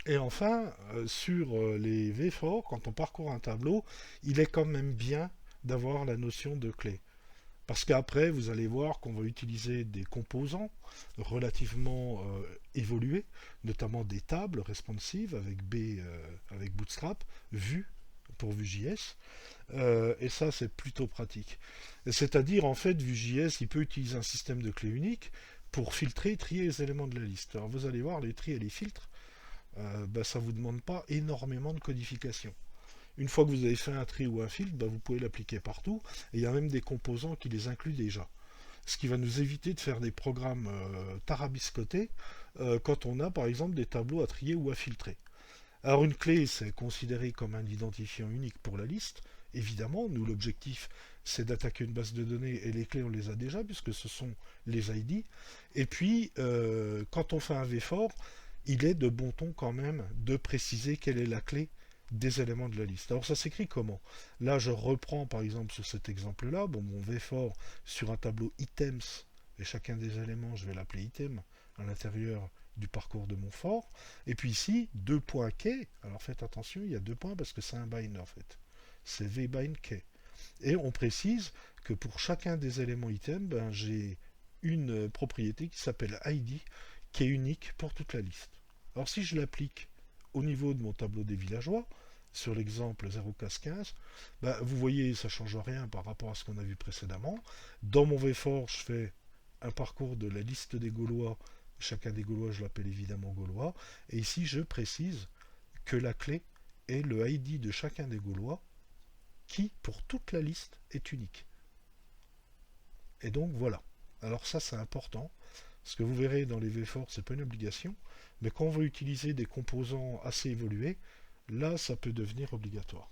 Et enfin, sur les V-forts, quand on parcourt un tableau, il est quand même bien d'avoir la notion de clé. Parce qu'après, vous allez voir qu'on va utiliser des composants relativement évolués, notamment des tables responsives avec avec Bootstrap, Vue pour Vue.js. Et ça, c'est plutôt pratique. C'est-à-dire, en fait, Vue.js, il peut utiliser un système de clé unique pour filtrer et trier les éléments de la liste. Alors, vous allez voir, les tris et les filtres, ça ne vous demande pas énormément de codification. Une fois que vous avez fait un tri ou un filtre, vous pouvez l'appliquer partout. Et il y a même des composants qui les incluent déjà. Ce qui va nous éviter de faire des programmes tarabiscotés quand on a par exemple des tableaux à trier ou à filtrer. Alors une clé, c'est considéré comme un identifiant unique pour la liste. Évidemment, nous, l'objectif, c'est d'attaquer une base de données et les clés, on les a déjà puisque ce sont les ID. Et puis, quand on fait un VFOR, il est de bon ton quand même de préciser quelle est la clé des éléments de la liste. Alors ça s'écrit comment? Là, je reprends par exemple sur cet exemple-là, bon, mon VFOR sur un tableau items, et chacun des éléments, je vais l'appeler item à l'intérieur du parcours de mon for. Et puis ici, deux points key. Alors faites attention, il y a deux points parce que c'est un bind en fait. C'est vbind key. Et on précise que pour chacun des éléments item, j'ai une propriété qui s'appelle ID, qui est unique pour toute la liste. Alors si je l'applique au niveau de mon tableau des villageois, sur l'exemple 0,15, vous voyez, ça ne change rien par rapport à ce qu'on a vu précédemment. Dans mon VFOR, je fais un parcours de la liste des Gaulois. Chacun des Gaulois, je l'appelle évidemment Gaulois. Et ici, je précise que la clé est le ID de chacun des Gaulois qui, pour toute la liste, est unique. Et donc voilà. Alors ça, c'est important. Ce que vous verrez dans les VFOR, c'est pas une obligation, mais quand on veut utiliser des composants assez évolués, là, ça peut devenir obligatoire.